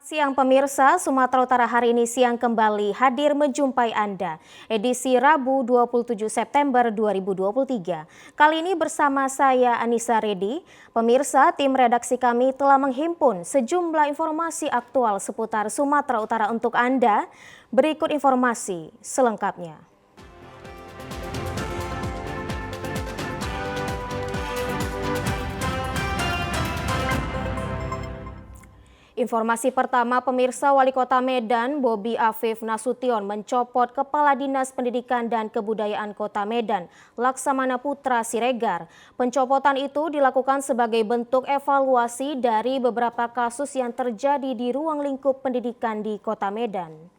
Siang pemirsa, Sumatera Utara hari ini siang kembali hadir menjumpai Anda. Edisi Rabu 27 September 2023. Kali ini bersama saya Anissa Redi. Pemirsa, tim redaksi kami telah menghimpun sejumlah informasi aktual seputar Sumatera Utara untuk Anda. Berikut informasi selengkapnya. Informasi pertama pemirsa, Wali Kota Medan Bobi Afif Nasution mencopot Kepala Dinas Pendidikan dan Kebudayaan Kota Medan Laksamana Putra Siregar. Pencopotan itu dilakukan sebagai bentuk evaluasi dari beberapa kasus yang terjadi di ruang lingkup pendidikan di Kota Medan.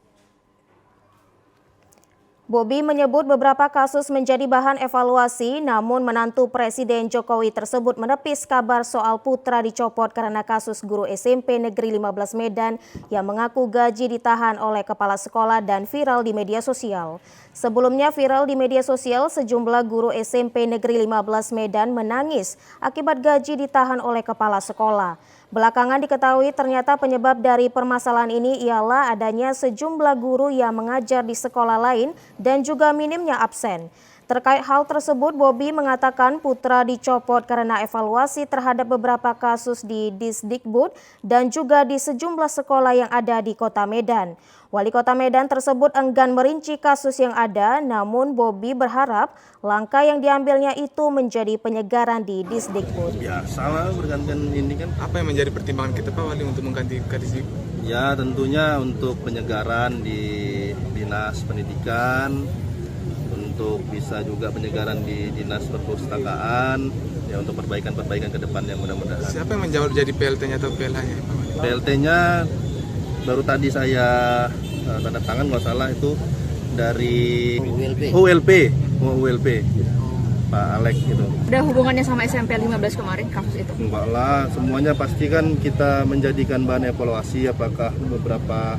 Bobi menyebut beberapa kasus menjadi bahan evaluasi, namun menantu Presiden Jokowi tersebut menepis kabar soal putra dicopot karena kasus guru SMP Negeri 15 Medan yang mengaku gaji ditahan oleh kepala sekolah dan viral di media sosial. Sebelumnya viral di media sosial, sejumlah guru SMP Negeri 15 Medan menangis akibat gaji ditahan oleh kepala sekolah. Belakangan diketahui ternyata penyebab dari permasalahan ini ialah adanya sejumlah guru yang mengajar di sekolah lain dan juga minimnya absen. Terkait hal tersebut, Bobi mengatakan putra dicopot karena evaluasi terhadap beberapa kasus di Disdikbud dan juga di sejumlah sekolah yang ada di Kota Medan. Wali Kota Medan tersebut enggan merinci kasus yang ada, namun Bobi berharap langkah yang diambilnya itu menjadi penyegaran di Disdikbud. Biasalah bergantian ini kan. Apa yang menjadi pertimbangan kita Pak Wali untuk mengganti Disdikbud? Ya tentunya untuk penyegaran di Dinas Pendidikan, untuk bisa juga penyegaran di Dinas Perpustakaan, ya untuk perbaikan-perbaikan ke depannya mudah-mudahan. Siapa yang menjawab jadi PLT-nya atau PLH-nya Pak Wali? PLT-nya baru tadi saya tanda tangan nggak salah itu dari ULP Pak Alek gitu. Ada hubungannya sama SMP 15 kemarin kasus itu? Enggak lah, semuanya pasti kan kita menjadikan bahan evaluasi apakah beberapa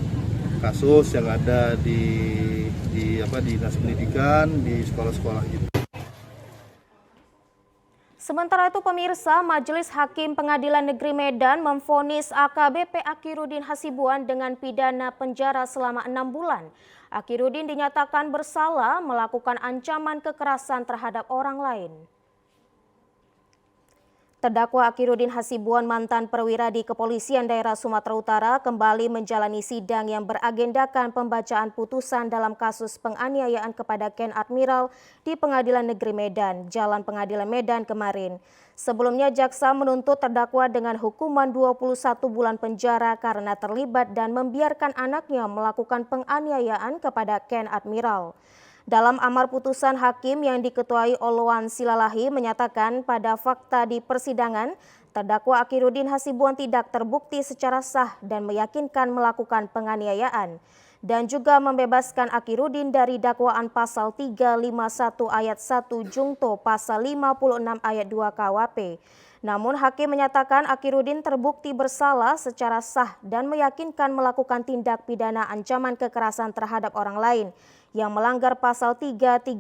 kasus yang ada di Dinas Pendidikan, di sekolah-sekolah gitu. Sementara itu pemirsa, Majelis Hakim Pengadilan Negeri Medan memvonis AKBP Akirudin Hasibuan dengan pidana penjara selama 6 bulan. Akirudin dinyatakan bersalah melakukan ancaman kekerasan terhadap orang lain. Terdakwa Akirudin Hasibuan, mantan perwira di Kepolisian Daerah Sumatera Utara, kembali menjalani sidang yang beragendakan pembacaan putusan dalam kasus penganiayaan kepada Ken Admiral di Pengadilan Negeri Medan, Jalan Pengadilan Medan kemarin. Sebelumnya jaksa menuntut terdakwa dengan hukuman 21 bulan penjara karena terlibat dan membiarkan anaknya melakukan penganiayaan kepada Ken Admiral. Dalam amar putusan, hakim yang diketuai Oloan Silalahi menyatakan pada fakta di persidangan, terdakwa Akirudin Hasibuan tidak terbukti secara sah dan meyakinkan melakukan penganiayaan, dan juga membebaskan Akirudin dari dakwaan pasal 351 ayat 1 Jungto pasal 56 ayat 2 KUHP. Namun hakim menyatakan Akirudin terbukti bersalah secara sah dan meyakinkan melakukan tindak pidana ancaman kekerasan terhadap orang lain yang melanggar pasal 335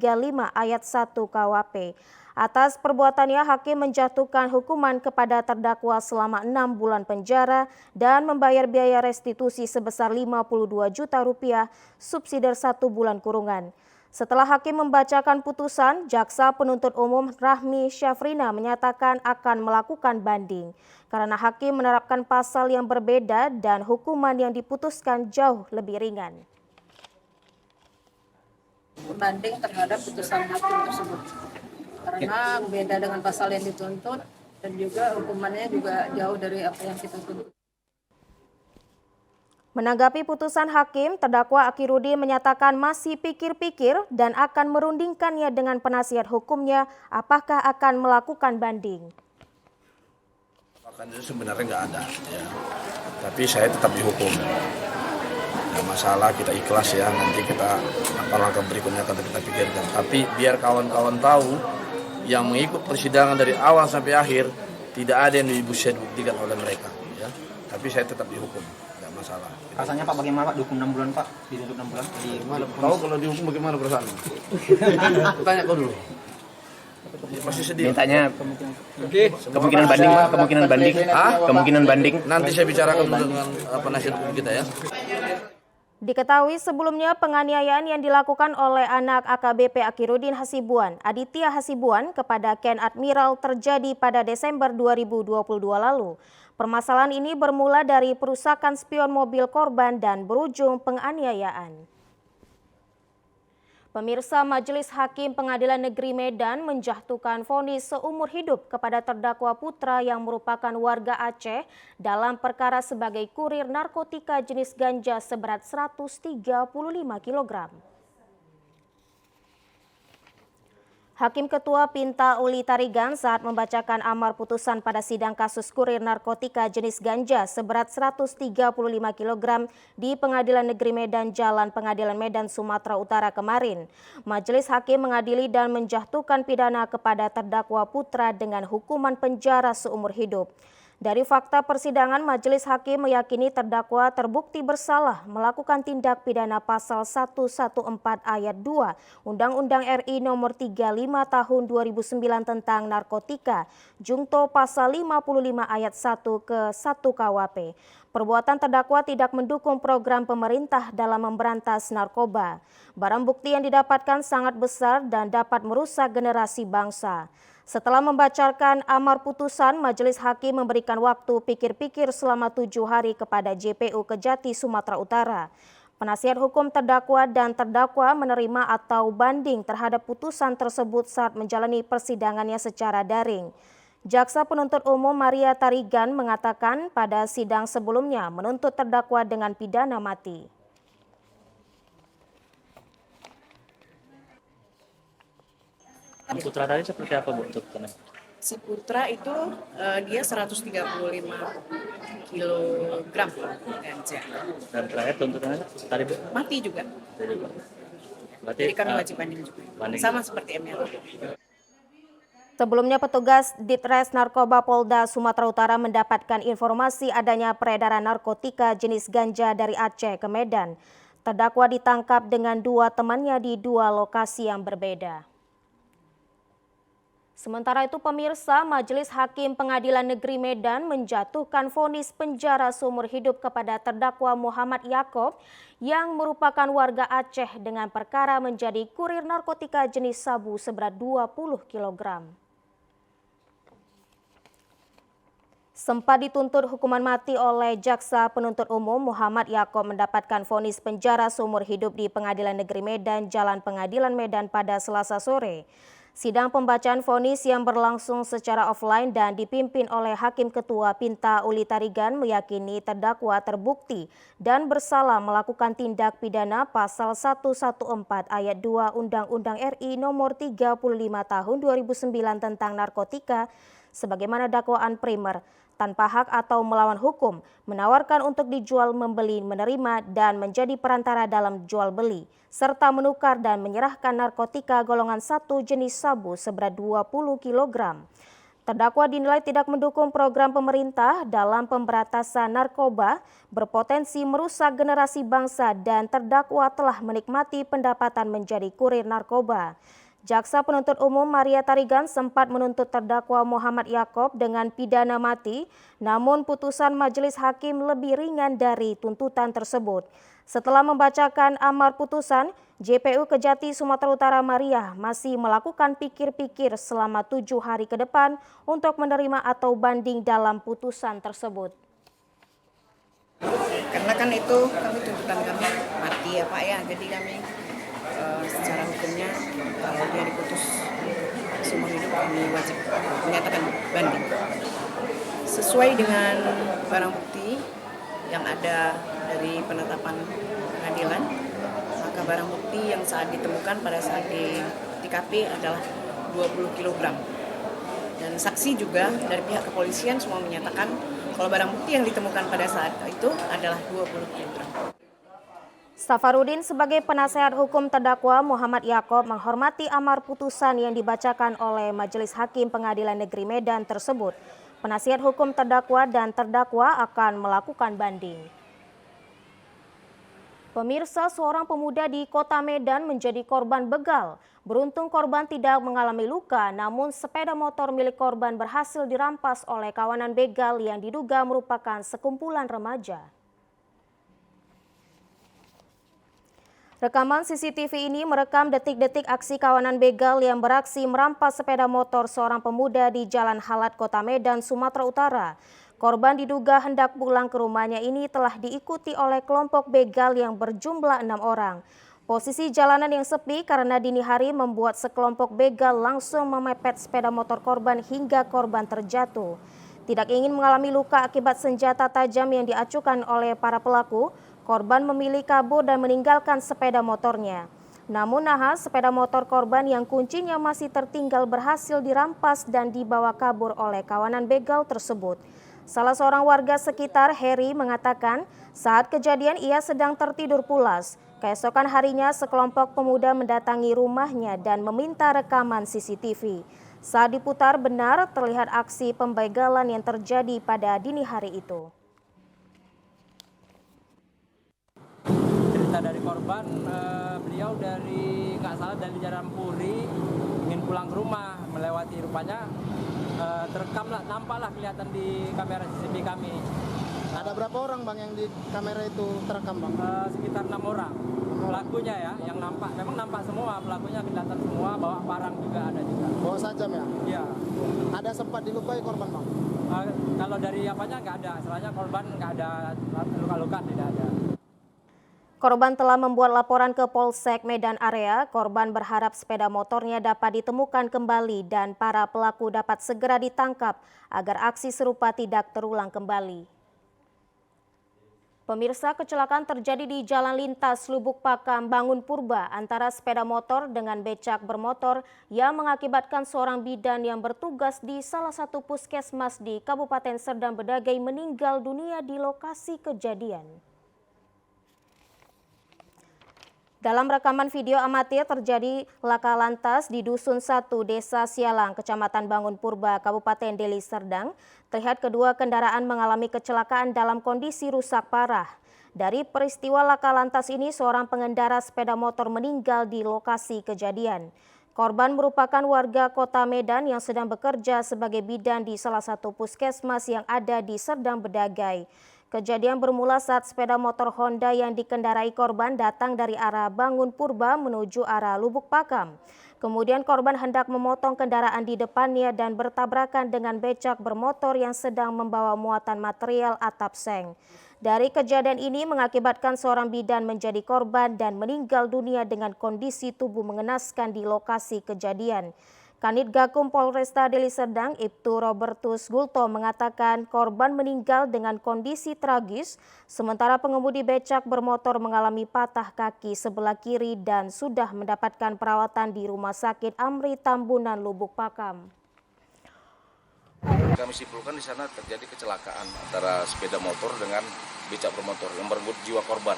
ayat 1 KUHP. Atas perbuatannya, hakim menjatuhkan hukuman kepada terdakwa selama 6 bulan penjara dan membayar biaya restitusi sebesar 52 juta rupiah subsidi 1 bulan kurungan. Setelah hakim membacakan putusan, jaksa penuntut umum Rahmi Syafrina menyatakan akan melakukan banding karena hakim menerapkan pasal yang berbeda dan hukuman yang diputuskan jauh lebih ringan. Banding terhadap putusan hakim tersebut karena beda dengan pasal yang dituntut dan juga hukumannya juga jauh dari apa yang kita tuntut. Menanggapi putusan hakim, terdakwa Akirudin menyatakan masih pikir-pikir dan akan merundingkannya dengan penasihat hukumnya apakah akan melakukan banding. Bahkan itu sebenarnya nggak ada, ya. Tapi saya tetap dihukum. Nah, masalah kita ikhlas ya, nanti kita langkah berikutnya akan kita pikirkan. Tapi biar kawan-kawan tahu yang mengikut persidangan dari awal sampai akhir tidak ada yang bisa dibuktikan oleh mereka. Ya. Tapi saya tetap dihukum, nggak masalah. Rasanya Pak bagaimana Pak? Dihukum 6 bulan Pak? Dituntut 6 bulan? Tahu kalau dihukum bagaimana perasaan? Tanya kau dulu. Masih sedih. Mintanya kemungkinan banding, Pak. Kemungkinan banding. Nanti saya bicarakan dengan penasihat hukum kita ya. Diketahui sebelumnya penganiayaan yang dilakukan oleh anak AKBP Akirudin Hasibuan, Aditya Hasibuan, kepada Ken Admiral terjadi pada Desember 2022 lalu. Permasalahan ini bermula dari perusakan spion mobil korban dan berujung penganiayaan. Pemirsa, Majelis Hakim Pengadilan Negeri Medan menjatuhkan vonis seumur hidup kepada terdakwa Putra yang merupakan warga Aceh dalam perkara sebagai kurir narkotika jenis ganja seberat 135 kg. Hakim Ketua Pinta Uli Tarigan saat membacakan amar putusan pada sidang kasus kurir narkotika jenis ganja seberat 135 kg di Pengadilan Negeri Medan Jalan Pengadilan Medan Sumatera Utara kemarin. Majelis Hakim mengadili dan menjatuhkan pidana kepada terdakwa Putra dengan hukuman penjara seumur hidup. Dari fakta persidangan, Majelis Hakim meyakini terdakwa terbukti bersalah melakukan tindak pidana pasal 114 ayat 2 Undang-Undang RI nomor 35 tahun 2009 tentang narkotika, Jungto pasal 55 ayat 1 ke 1 KUHP. Perbuatan terdakwa tidak mendukung program pemerintah dalam memberantas narkoba. Barang bukti yang didapatkan sangat besar dan dapat merusak generasi bangsa. Setelah membacakan amar putusan, Majelis Hakim memberikan waktu pikir-pikir selama 7 hari kepada JPU Kejati, Sumatera Utara. Penasihat hukum terdakwa dan terdakwa menerima atau banding terhadap putusan tersebut saat menjalani persidangannya secara daring. Jaksa Penuntut Umum Maria Tarigan mengatakan pada sidang sebelumnya menuntut terdakwa dengan pidana mati. Putra tadi seperti apa, Bu, untuk tenang? Si Putra itu dia 135 kilogram ganja. Dan terakhir tuntutannya tadi, Bu? Mati juga. Berarti Jadi kan wajib banding juga. banding. Sama seperti ML. Sebelumnya petugas Ditres Narkoba Polda Sumatera Utara mendapatkan informasi adanya peredaran narkotika jenis ganja dari Aceh ke Medan. Terdakwa ditangkap dengan 2 temannya di 2 lokasi yang berbeda. Sementara itu pemirsa, Majelis Hakim Pengadilan Negeri Medan menjatuhkan vonis penjara seumur hidup kepada terdakwa Muhammad Yakob yang merupakan warga Aceh dengan perkara menjadi kurir narkotika jenis sabu seberat 20 kg. Sempat dituntut hukuman mati oleh Jaksa Penuntut Umum, Muhammad Yakob mendapatkan vonis penjara seumur hidup di Pengadilan Negeri Medan, Jalan Pengadilan Medan pada Selasa sore. Sidang pembacaan vonis yang berlangsung secara offline dan dipimpin oleh Hakim Ketua Pinta Uli Tarigan meyakini terdakwa terbukti dan bersalah melakukan tindak pidana pasal 114 ayat 2 Undang-Undang RI nomor 35 tahun 2009 tentang narkotika sebagaimana dakwaan primer, tanpa hak atau melawan hukum, menawarkan untuk dijual, membeli, menerima, dan menjadi perantara dalam jual beli, serta menukar dan menyerahkan narkotika golongan 1 jenis sabu seberat 20 kg. Terdakwa dinilai tidak mendukung program pemerintah dalam pemberantasan narkoba, berpotensi merusak generasi bangsa dan terdakwa telah menikmati pendapatan menjadi kurir narkoba. Jaksa Penuntut Umum Maria Tarigan sempat menuntut terdakwa Muhammad Yakob dengan pidana mati, namun putusan Majelis Hakim lebih ringan dari tuntutan tersebut. Setelah membacakan amar putusan, JPU Kejati Sumatera Utara Maria masih melakukan pikir-pikir selama 7 hari ke depan untuk menerima atau banding dalam putusan tersebut. Karena kan itu kami tuntutan kami mati ya Pak ya, jadi kami secara hukumnya kalau dia diputus seumur hidup kami wajib menyatakan banding. Sesuai dengan barang bukti yang ada dari penetapan pengadilan, maka barang bukti yang saat ditemukan pada saat di TKP adalah 20 kg. Dan saksi juga dari pihak kepolisian semua menyatakan kalau barang bukti yang ditemukan pada saat itu adalah 20 kg. Safarudin sebagai penasehat hukum terdakwa Muhammad Yakob menghormati amar putusan yang dibacakan oleh Majelis Hakim Pengadilan Negeri Medan tersebut. Penasihat hukum terdakwa dan terdakwa akan melakukan banding. Pemirsa, seorang pemuda di Kota Medan menjadi korban begal. Beruntung korban tidak mengalami luka, namun sepeda motor milik korban berhasil dirampas oleh kawanan begal yang diduga merupakan sekumpulan remaja. Rekaman CCTV ini merekam detik-detik aksi kawanan begal yang beraksi merampas sepeda motor seorang pemuda di Jalan Halat, Kota Medan, Sumatera Utara. Korban diduga hendak pulang ke rumahnya ini telah diikuti oleh kelompok begal yang berjumlah 6 orang. Posisi jalanan yang sepi karena dini hari membuat sekelompok begal langsung memepet sepeda motor korban hingga korban terjatuh. Tidak ingin mengalami luka akibat senjata tajam yang diacukan oleh para pelaku, korban memilih kabur dan meninggalkan sepeda motornya. Namun nahas, sepeda motor korban yang kuncinya masih tertinggal berhasil dirampas dan dibawa kabur oleh kawanan begal tersebut. Salah seorang warga sekitar, Heri, mengatakan saat kejadian ia sedang tertidur pulas. Keesokan harinya sekelompok pemuda mendatangi rumahnya dan meminta rekaman CCTV. Saat diputar benar terlihat aksi pembegalan yang terjadi pada dini hari itu. Cerita dari korban, beliau dari nggak salah dari Jalan Puri ingin pulang ke rumah, melewati rupanya terekam lah, nampaklah kelihatan di kamera CCTV kami. Ada berapa orang bang yang di kamera itu terekam bang? Sekitar 6 orang. Pelakunya ya, yang nampak, memang nampak semua, pelakunya kelihatan semua, bawa parang juga ada juga. Bawa sajam ya? Iya. Ada sempat dilukai korban bang? Kalau dari apanya nggak ada, soalnya korban nggak ada luka-luka, tidak ada. Korban telah membuat laporan ke Polsek Medan Area. Korban berharap sepeda motornya dapat ditemukan kembali dan para pelaku dapat segera ditangkap agar aksi serupa tidak terulang kembali. Pemirsa, kecelakaan terjadi di Jalan Lintas Lubuk Pakam, Bangun Purba antara sepeda motor dengan becak bermotor yang mengakibatkan seorang bidan yang bertugas di salah satu puskesmas di Kabupaten Serdang Bedagai meninggal dunia di lokasi kejadian. Dalam rekaman video amatir terjadi laka lantas di Dusun 1, Desa Sialang, Kecamatan Bangun Purba, Kabupaten Deli Serdang. Terlihat kedua kendaraan mengalami kecelakaan dalam kondisi rusak parah. Dari peristiwa laka lantas ini, seorang pengendara sepeda motor meninggal di lokasi kejadian. Korban merupakan warga Kota Medan yang sedang bekerja sebagai bidan di salah satu puskesmas yang ada di Serdang Bedagai. Kejadian bermula saat sepeda motor Honda yang dikendarai korban datang dari arah Bangun Purba menuju arah Lubuk Pakam. Kemudian korban hendak memotong kendaraan di depannya dan bertabrakan dengan becak bermotor yang sedang membawa muatan material atap seng. Dari kejadian ini mengakibatkan seorang bidan menjadi korban dan meninggal dunia dengan kondisi tubuh mengenaskan di lokasi kejadian. Kanit Gakum Polresta Deli Serdang, Ibtu Robertus Gulto mengatakan korban meninggal dengan kondisi tragis, sementara pengemudi becak bermotor mengalami patah kaki sebelah kiri dan sudah mendapatkan perawatan di Rumah Sakit Amri Tambunan, Lubuk Pakam. Kami simpulkan di sana terjadi kecelakaan antara sepeda motor dengan becak bermotor yang merenggut jiwa korban.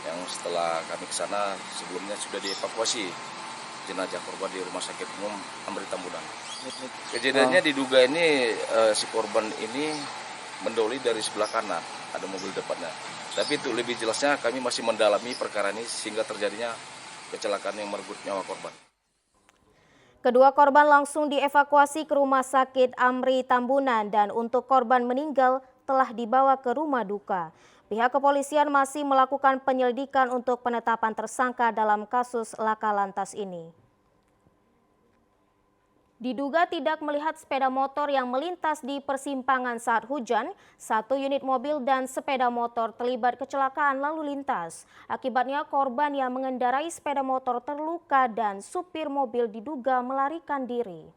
Yang setelah kami ke sana sebelumnya sudah dievakuasi jenazah korban di Rumah Sakit Umum Amri Tambunan. Kejadiannya diduga ini si korban ini mendoli dari sebelah kanan, ada mobil depannya. Tapi untuk lebih jelasnya kami masih mendalami perkara ini sehingga terjadinya kecelakaan yang merenggut nyawa korban. Kedua korban langsung dievakuasi ke Rumah Sakit Amri Tambunan dan untuk korban meninggal telah dibawa ke rumah duka. Pihak kepolisian masih melakukan penyelidikan untuk penetapan tersangka dalam kasus laka lantas ini. Diduga tidak melihat sepeda motor yang melintas di persimpangan saat hujan, satu unit mobil dan sepeda motor terlibat kecelakaan lalu lintas. Akibatnya korban yang mengendarai sepeda motor terluka dan supir mobil diduga melarikan diri.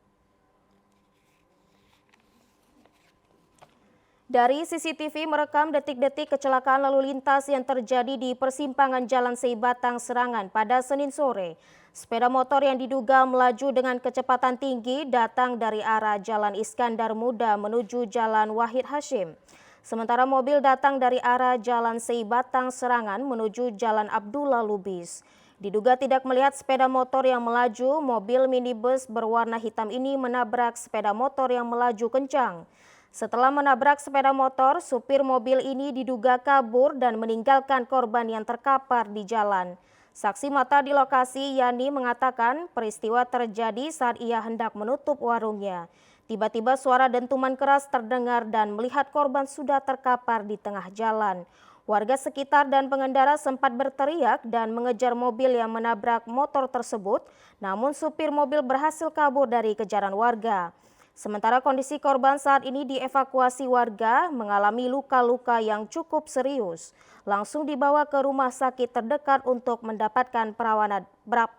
Dari CCTV merekam detik-detik kecelakaan lalu lintas yang terjadi di persimpangan Jalan Seibatang Serangan pada Senin sore. Sepeda motor yang diduga melaju dengan kecepatan tinggi datang dari arah Jalan Iskandar Muda menuju Jalan Wahid Hashim. Sementara mobil datang dari arah Jalan Seibatang Serangan menuju Jalan Abdullah Lubis. Diduga tidak melihat sepeda motor yang melaju, mobil minibus berwarna hitam ini menabrak sepeda motor yang melaju kencang. Setelah menabrak sepeda motor, supir mobil ini diduga kabur dan meninggalkan korban yang terkapar di jalan. Saksi mata di lokasi, Yani, mengatakan peristiwa terjadi saat ia hendak menutup warungnya. Tiba-tiba suara dentuman keras terdengar dan melihat korban sudah terkapar di tengah jalan. Warga sekitar dan pengendara sempat berteriak dan mengejar mobil yang menabrak motor tersebut, namun supir mobil berhasil kabur dari kejaran warga. Sementara kondisi korban saat ini dievakuasi warga mengalami luka-luka yang cukup serius. Langsung dibawa ke rumah sakit terdekat untuk mendapatkan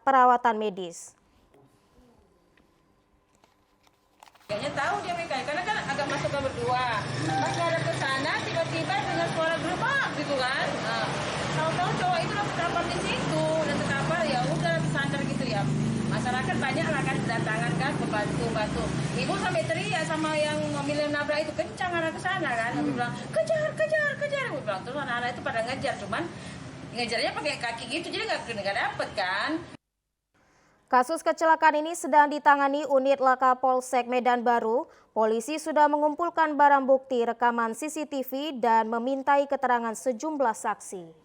perawatan medis. Kayaknya tahu dia mereka, karena kan agak masuk ke berdua. Pas ada ke sana, tiba-tiba dengar suara gerbang gitu kan. Tahu-tahu cowok itu langsung terkapar di situ dan terkapar, ya udah sandar gitu ya. Masyarakat banyak lah kan berdatangan kan membantu. Ibu sampai teriak sama yang mobil yang nabrak itu, kencang arah ke sana kan. Ibu bilang kejar. Ibu bilang terus anak-anak itu pada ngejar, cuman ngejarnya pakai kaki gitu, jadi nggak dapet kan. Kasus kecelakaan ini sedang ditangani unit Laka Polsek Medan Baru. Polisi sudah mengumpulkan barang bukti rekaman CCTV dan memintai keterangan sejumlah saksi.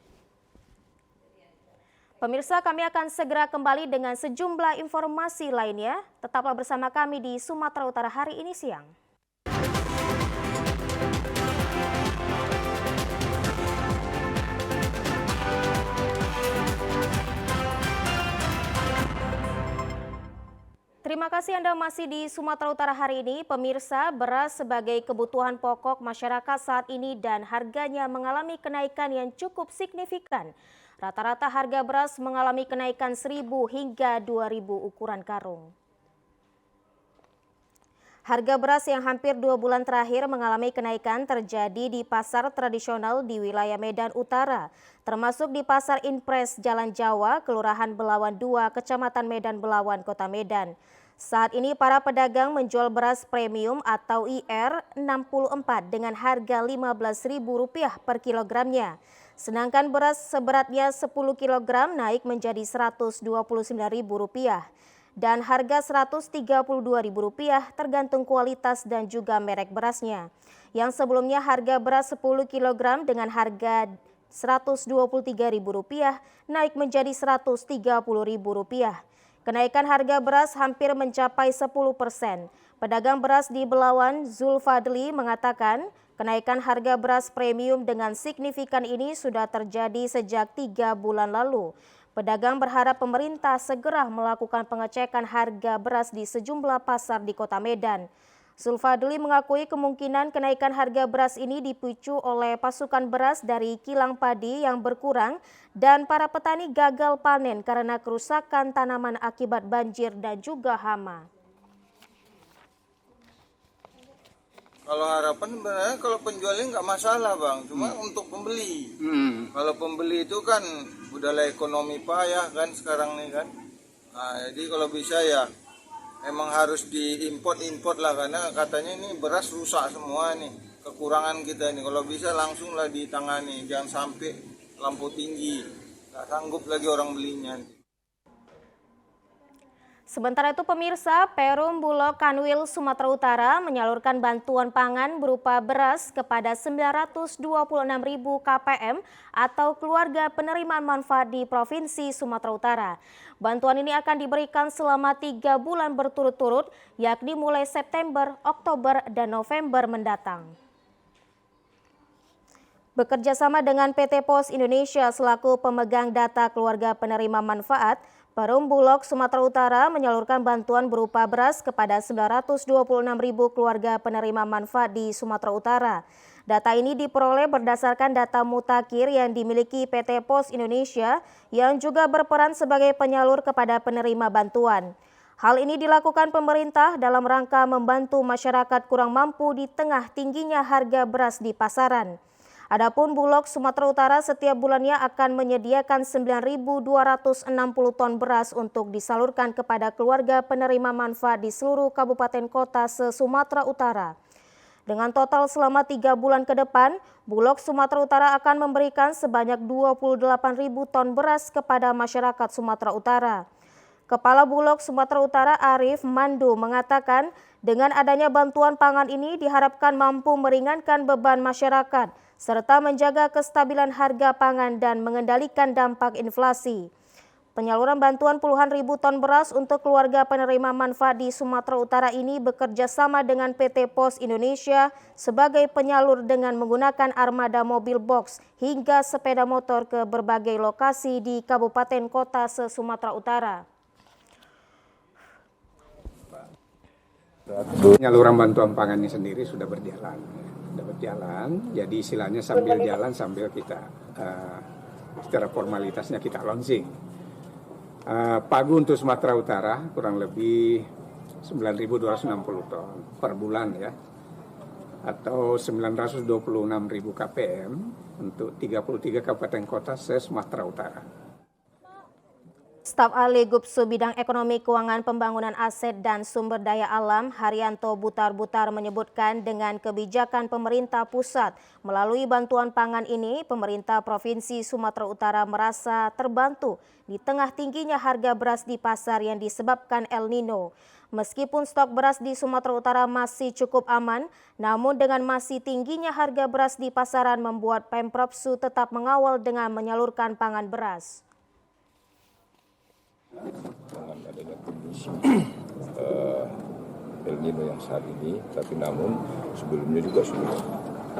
Pemirsa, kami akan segera kembali dengan sejumlah informasi lainnya. Tetaplah bersama kami di Sumatera Utara hari ini siang. Terima kasih Anda masih di Sumatera Utara hari ini. Pemirsa, beras sebagai kebutuhan pokok masyarakat saat ini dan harganya mengalami kenaikan yang cukup signifikan. Rata-rata harga beras mengalami kenaikan 1.000 hingga 2.000 ukuran karung. Harga beras yang hampir 2 bulan terakhir mengalami kenaikan terjadi di pasar tradisional di wilayah Medan Utara, termasuk di Pasar Impres Jalan Jawa, Kelurahan Belawan 2, Kecamatan Medan Belawan, Kota Medan. Saat ini para pedagang menjual beras premium atau IR 64 dengan harga Rp15.000 per kilogramnya. Sedangkan beras seberatnya 10 kg naik menjadi Rp129.000 dan harga Rp132.000 tergantung kualitas dan juga merek berasnya. Yang sebelumnya harga beras 10 kg dengan harga Rp123.000 naik menjadi Rp130.000. Kenaikan harga beras hampir mencapai 10%. Pedagang beras di Belawan, Zulfadli, mengatakan kenaikan harga beras premium dengan signifikan ini sudah terjadi sejak 3 bulan lalu. Pedagang berharap pemerintah segera melakukan pengecekan harga beras di sejumlah pasar di Kota Medan. Zulfadli mengakui kemungkinan kenaikan harga beras ini dipicu oleh pasukan beras dari kilang padi yang berkurang dan para petani gagal panen karena kerusakan tanaman akibat banjir dan juga hama. Kalau harapan sebenarnya kalau penjualnya nggak masalah bang, cuma untuk pembeli. Kalau pembeli itu kan budaya ekonomi payah kan sekarang nih kan. Nah, jadi kalau bisa ya emang harus diimport lah karena katanya ini beras rusak semua nih, kekurangan kita nih. Kalau bisa langsung lah ditangani, jangan sampai lampu tinggi, nggak sanggup lagi orang belinya. Sementara itu pemirsa, Perum Bulog Kanwil Sumatera Utara menyalurkan bantuan pangan berupa beras kepada 926.000 KPM atau keluarga penerimaan manfaat di Provinsi Sumatera Utara. Bantuan ini akan diberikan selama 3 bulan berturut-turut, yakni mulai September, Oktober, dan November mendatang. Bekerjasama dengan PT Pos Indonesia selaku pemegang data keluarga penerima manfaat, Perum Bulog Sumatera Utara menyalurkan bantuan berupa beras kepada 926.000 keluarga penerima manfaat di Sumatera Utara. Data ini diperoleh berdasarkan data mutakhir yang dimiliki PT Pos Indonesia yang juga berperan sebagai penyalur kepada penerima bantuan. Hal ini dilakukan pemerintah dalam rangka membantu masyarakat kurang mampu di tengah tingginya harga beras di pasaran. Adapun Bulog Sumatera Utara setiap bulannya akan menyediakan 9.260 ton beras untuk disalurkan kepada keluarga penerima manfaat di seluruh kabupaten kota se-Sumatera Utara. Dengan total selama 3 bulan ke depan, Bulog Sumatera Utara akan memberikan sebanyak 28.000 ton beras kepada masyarakat Sumatera Utara. Kepala Bulog Sumatera Utara Arif Mandu mengatakan dengan adanya bantuan pangan ini diharapkan mampu meringankan beban masyarakat serta menjaga kestabilan harga pangan dan mengendalikan dampak inflasi. Penyaluran bantuan puluhan ribu ton beras untuk keluarga penerima manfaat di Sumatera Utara ini bekerja sama dengan PT Pos Indonesia sebagai penyalur dengan menggunakan armada mobil box hingga sepeda motor ke berbagai lokasi di kabupaten kota se-Sumatera Utara. Penyaluran bantuan pangan ini sendiri sudah berjalan, jadi istilahnya sambil jalan sambil kita secara formalitasnya kita launching. Pagu untuk Sumatera Utara kurang lebih 9.260 ton per bulan ya, atau 926.000 kpm untuk 33 kabupaten kota se-Sumatera Utara. Staf ahli Gupsu Bidang Ekonomi Keuangan Pembangunan Aset dan Sumber Daya Alam Haryanto Butar-Butar menyebutkan dengan kebijakan pemerintah pusat melalui bantuan pangan ini, pemerintah Provinsi Sumatera Utara merasa terbantu di tengah tingginya harga beras di pasar yang disebabkan El Nino. Meskipun stok beras di Sumatera Utara masih cukup aman, namun dengan masih tingginya harga beras di pasaran membuat Pemprov Su tetap mengawal dengan menyalurkan pangan beras. Dengan adanya kondisi El Nino yang saat ini, tapi namun sebelumnya juga sudah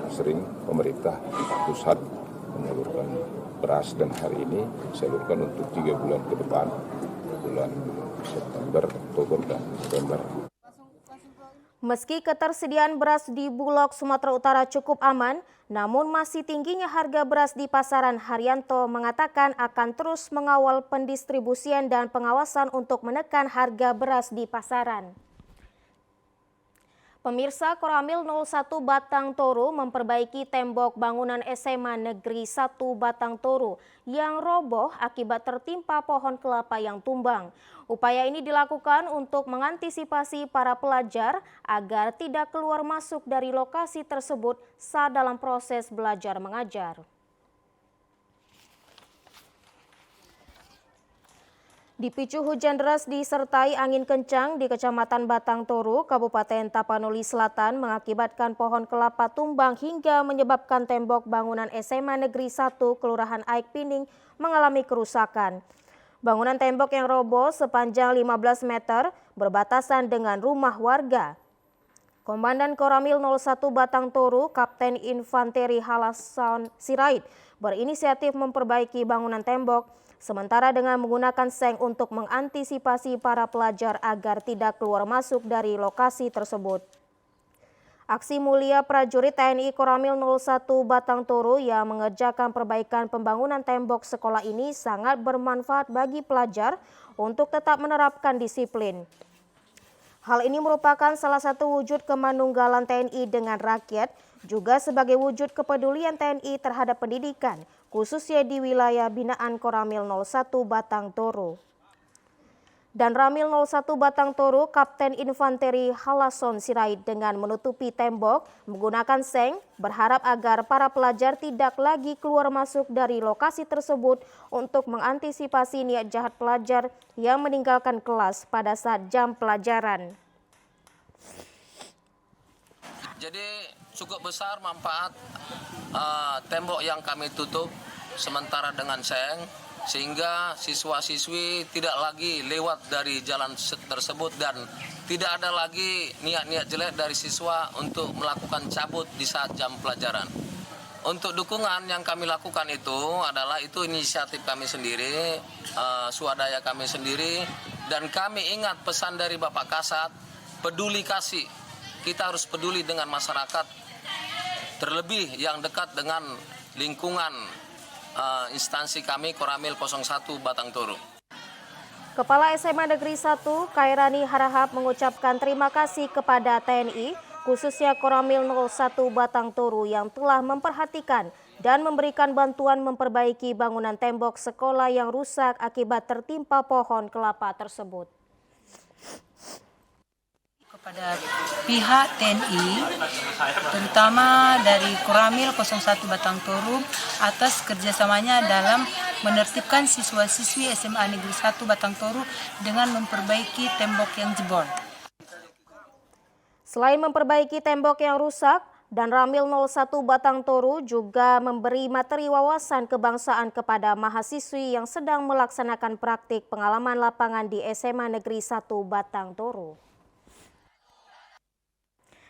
sering pemerintah pusat menyalurkan beras dan hari ini disalurkan untuk 3 bulan ke depan, bulan September, Oktober, dan November. Meski ketersediaan beras di Bulog Sumatera Utara cukup aman, namun masih tingginya harga beras di pasaran, Haryanto mengatakan akan terus mengawal pendistribusian dan pengawasan untuk menekan harga beras di pasaran. Pemirsa, Koramil 01 Batang Toru memperbaiki tembok bangunan SMA Negeri 1 Batang Toru yang roboh akibat tertimpa pohon kelapa yang tumbang. Upaya ini dilakukan untuk mengantisipasi para pelajar agar tidak keluar masuk dari lokasi tersebut saat dalam proses belajar mengajar. Dipicu hujan deras disertai angin kencang di Kecamatan Batang Toru, Kabupaten Tapanuli Selatan mengakibatkan pohon kelapa tumbang hingga menyebabkan tembok bangunan SMA Negeri 1 Kelurahan Aik Pining mengalami kerusakan. Bangunan tembok yang roboh sepanjang 15 meter berbatasan dengan rumah warga. Komandan Koramil 01 Batang Toru, Kapten Infanteri Halason Sirait, berinisiatif memperbaiki bangunan tembok sementara dengan menggunakan seng untuk mengantisipasi para pelajar agar tidak keluar masuk dari lokasi tersebut. Aksi mulia prajurit TNI Koramil 01 Batang Toru yang mengerjakan perbaikan pembangunan tembok sekolah ini sangat bermanfaat bagi pelajar untuk tetap menerapkan disiplin. Hal ini merupakan salah satu wujud kemanunggalan TNI dengan rakyat, juga sebagai wujud kepedulian TNI terhadap pendidikan, khususnya di wilayah binaan Koramil 01 Batang Toru. Dan Ramil 01 Batang Toru, Kapten Infanteri Halason Sirait dengan menutupi tembok menggunakan seng, berharap agar para pelajar tidak lagi keluar masuk dari lokasi tersebut untuk mengantisipasi niat jahat pelajar yang meninggalkan kelas pada saat jam pelajaran. Jadi cukup besar manfaat tembok yang kami tutup sementara dengan seng, sehingga siswa-siswi tidak lagi lewat dari jalan tersebut dan tidak ada lagi niat-niat jelek dari siswa untuk melakukan cabut di saat jam pelajaran. Untuk dukungan yang kami lakukan itu adalah inisiatif kami sendiri, swadaya kami sendiri, dan kami ingat pesan dari Bapak Kasat, peduli kasih. Kita harus peduli dengan masyarakat, terlebih yang dekat dengan lingkungan instansi kami Koramil 01 Batang Toru. Kepala SMA Negeri 1 Kairani Harahap mengucapkan terima kasih kepada TNI, khususnya Koramil 01 Batang Toru yang telah memperhatikan dan memberikan bantuan memperbaiki bangunan tembok sekolah yang rusak akibat tertimpa pohon kelapa tersebut. Kepada pihak TNI, terutama dari Koramil 01 Batang Toru atas kerjasamanya dalam menertibkan siswa-siswi SMA Negeri 1 Batang Toru dengan memperbaiki tembok yang jebol. Selain memperbaiki tembok yang rusak, dan Ramil 01 Batang Toru juga memberi materi wawasan kebangsaan kepada mahasiswi yang sedang melaksanakan praktik pengalaman lapangan di SMA Negeri 1 Batang Toru.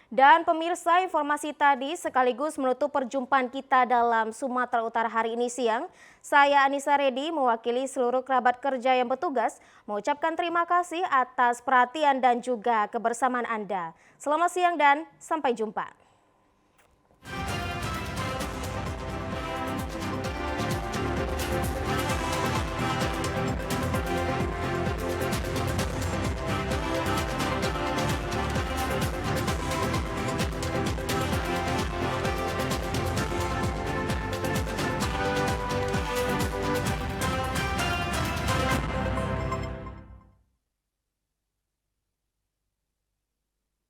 Dan pemirsa, informasi tadi sekaligus menutup perjumpaan kita dalam Sumatera Utara hari ini siang. Saya Anissa Redi mewakili seluruh kerabat kerja yang bertugas mengucapkan terima kasih atas perhatian dan juga kebersamaan Anda. Selamat siang dan sampai jumpa.